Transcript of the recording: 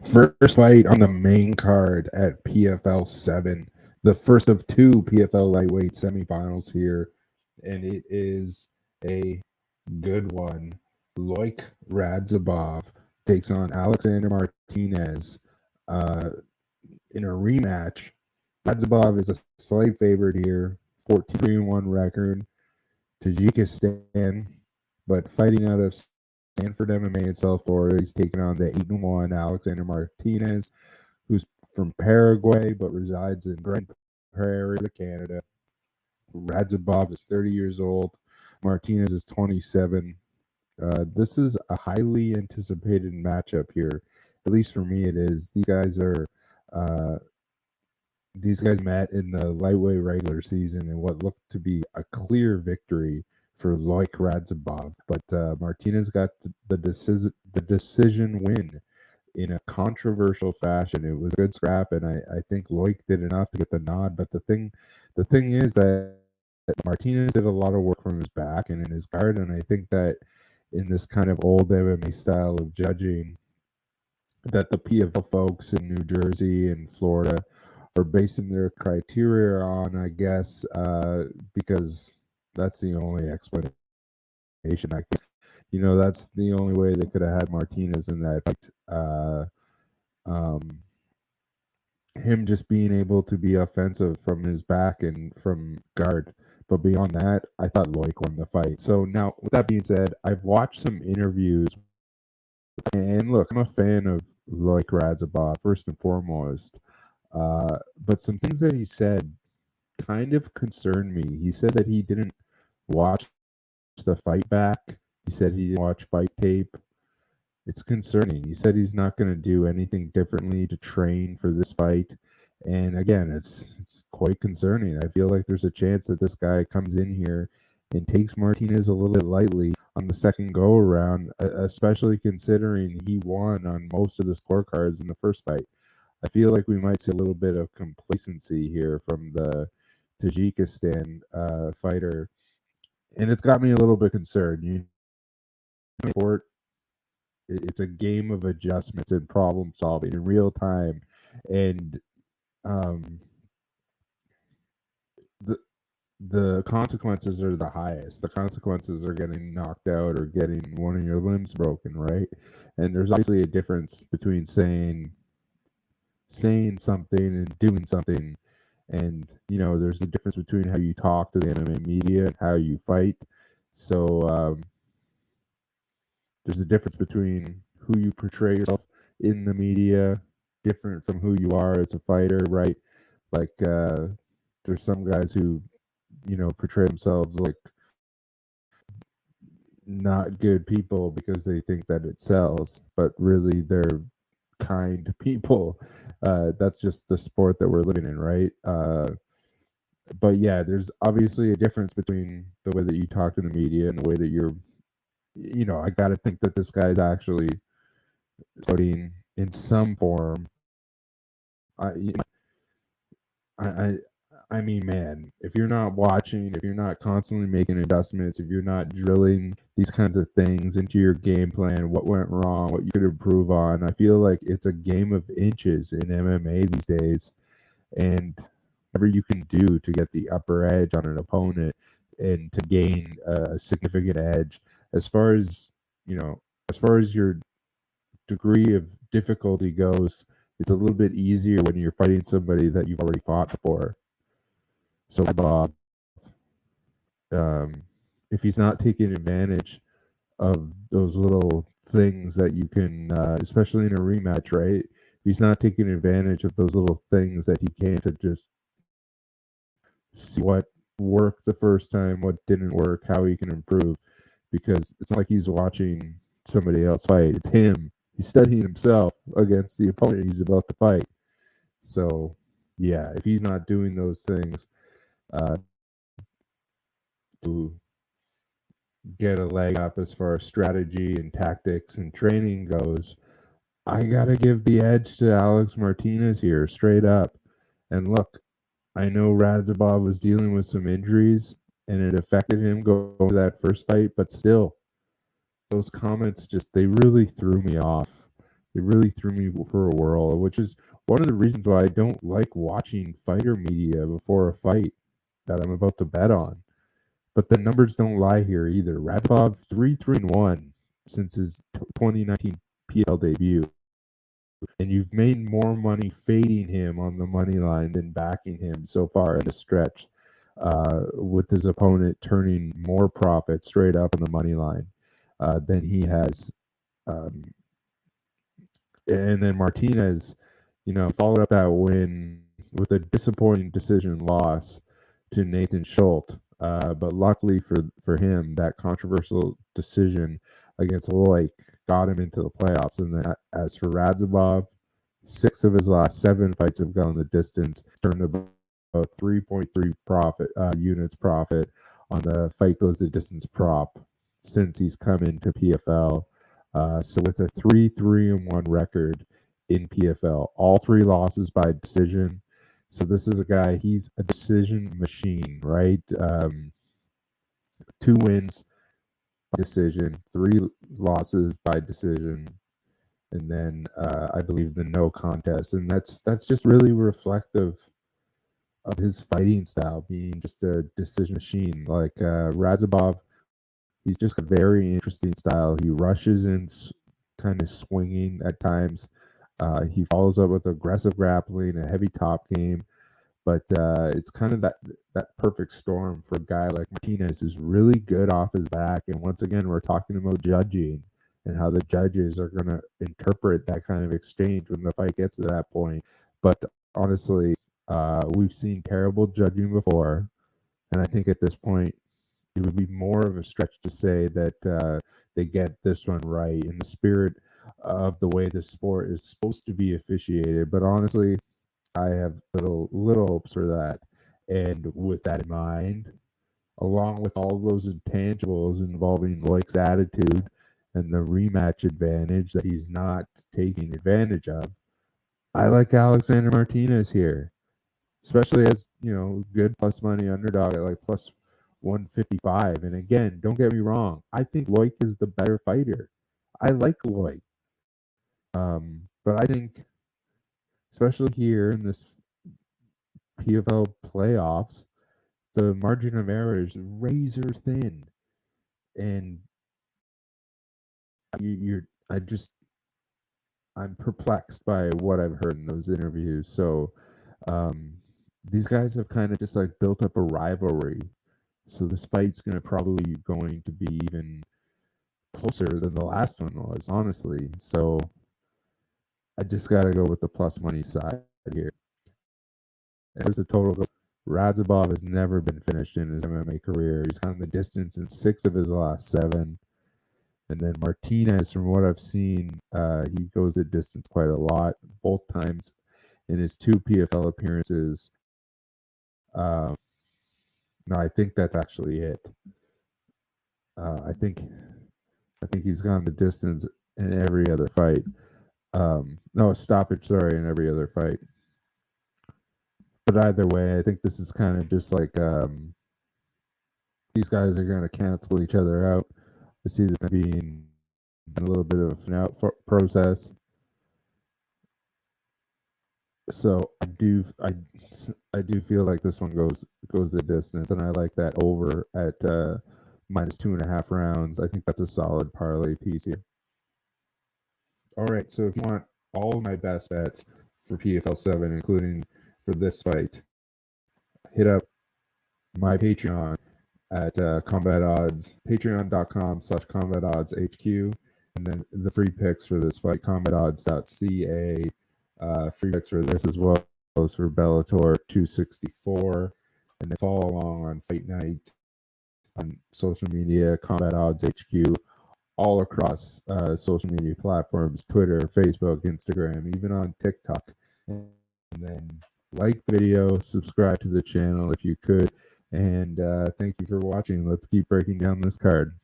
First fight on the main card at PFL 7, the first of two PFL lightweight semifinals here, and it is a good one. Loik Radzhabov takes on Alexander Martinez in a rematch. Radzhabov is a slight favorite here, 14-3-1 record. Tajikistan, but fighting out of Stanford MMA in South Florida. He's taking on the 8-1 Alexander Martinez, who's from Paraguay but resides in Grand Prairie, Canada. Radzhabov is 30 years old. Martinez is 27. This is a highly anticipated matchup here. At least for me, it is. Uh, these guys met in the lightweight regular season in what looked to be a clear victory for Loik Radzhabov, but Martinez got the decision win in a controversial fashion. It was a good scrap, and I think Loik did enough to get the nod. But the thing is that Martinez did a lot of work from his back and in his guard, and I think that in this kind of old MMA style of judging, that the PFL folks in New Jersey and Florida are basing their criteria on, I guess, because that's the only explanation. I guess, that's the only way they could have had Martinez in that fight. Um, him just being able to be offensive from his back and from guard. But beyond that, I thought Loik won the fight. So now, with that being said, I've watched some interviews, and look, I'm a fan of Loik Radzhabov first and foremost. But some things that he said kind of concerned me. He said that he didn't watch the fight back. He said he didn't watch fight tape. It's concerning. He said he's not going to do anything differently to train for this fight. And again, it's quite concerning. I feel like there's a chance that this guy comes in here and takes Martinez a little bit lightly on the second go around, especially considering he won on most of the scorecards in the first fight. I feel like we might see a little bit of complacency here from the Tajikistan fighter, and it's got me a little bit concerned. Sport, it's a game of adjustments and problem solving in real time, and um, the the consequences are the highest. The consequences are getting knocked out or getting one of your limbs broken, right? And there's obviously a difference between saying something and doing something. And there's a difference between how you talk to the MMA media and how you fight. So there's a difference between who you portray yourself in the media, different from who you are as a fighter, right? Like there's some guys who portray themselves like not good people because they think that it sells, but really they're kind people. That's just the sport that we're living in, right? But yeah, there's obviously a difference between the way that you talk to the media and the way that I got to think that this guy's actually studying in some form. I, I mean, man, if you're not watching, if you're not constantly making adjustments, if you're not drilling these kinds of things into your game plan, what went wrong, what you could improve on, I feel like it's a game of inches in MMA these days. And whatever you can do to get the upper edge on an opponent and to gain a significant edge, as far as, as far as your degree of difficulty goes, it's a little bit easier when you're fighting somebody that you've already fought before. So Bob, um, if he's not taking advantage of those little things that you can, especially in a rematch, right? If he's not taking advantage of those little things that he can to just see what worked the first time, what didn't work, how he can improve. Because it's not like he's watching somebody else fight. It's him. He's studying himself against the opponent he's about to fight. So, yeah, if he's not doing those things to get a leg up as far as strategy and tactics and training goes, I got to give the edge to Alex Martinez here, straight up. And look, I know Radzhabov was dealing with some injuries and it affected him going to that first fight, but still, those comments they really threw me off It really threw me for a whirl, which is one of the reasons why I don't like watching fighter media before a fight that I'm about to bet on. But the numbers don't lie here either. Radzhabov 3-1 since his 2019 PFL debut, and you've made more money fading him on the money line than backing him so far in the stretch, with his opponent turning more profit straight up on the money line than he has. Um, and then Martinez, followed up that win with a disappointing decision loss to Nathan Schultz. But luckily for him, that controversial decision against Loik got him into the playoffs. And then as for Radzhabov, 6 of his last 7 fights have gone the distance, turned about 3.3 units profit on the fight goes the distance prop since he's come into PFL. So with a 3-1 record in PFL, all 3 losses by decision. So this is a guy, he's a decision machine, right? 2 wins by decision, 3 losses by decision, and then I believe the no contest. And that's just really reflective of his fighting style, being just a decision machine. Like Radzhabov, he's just a very interesting style. He rushes in kind of swinging at times. He follows up with aggressive grappling, a heavy top game. But it's kind of that perfect storm for a guy like Martinez, who's really good off his back. And once again, we're talking about judging and how the judges are going to interpret that kind of exchange when the fight gets to that point. But honestly, we've seen terrible judging before. And I think at this point, it would be more of a stretch to say that they get this one right in the spirit of the way this sport is supposed to be officiated. But honestly, I have little hopes for that. And with that in mind, along with all those intangibles involving Loik's attitude and the rematch advantage that he's not taking advantage of, I like Alexander Martinez here, especially as, good plus money underdog at like plus 155. And again, don't get me wrong, I think Loik is the better fighter. I like Loik. But I think, especially here in this PFL playoffs, the margin of error is razor thin, and I'm perplexed by what I've heard in those interviews. So these guys have kind of just like built up a rivalry. So this fight's probably going to be even closer than the last one was, honestly. So I just got to go with the plus money side here. There's the total. Radzhabov has never been finished in his MMA career. He's gone the distance in 6 of his last 7. And then Martinez, from what I've seen, he goes the distance quite a lot, both times in his 2 PFL appearances. No, I think that's actually it. I think he's gone the distance in every other fight. No, stoppage, sorry, in every other fight. But either way, I think this is kind of just like these guys are going to cancel each other out. I see this being a little bit of an out process. So I do feel like this one goes the distance, and I like that over at minus 2.5 rounds. I think that's a solid parlay piece here. All right, so if you want all of my best bets for PFL 7, including for this fight, hit up my Patreon at Combat Odds, patreon.com/CombatOddsHQ, and then the free picks for this fight, combatodds.ca, free picks for this as well as for Bellator 264, and then follow along on Fight Night on social media, Combat Odds HQ, all across social media platforms, Twitter, Facebook, Instagram, even on TikTok. And then like the video, subscribe to the channel if you could. And thank you for watching. Let's keep breaking down this card.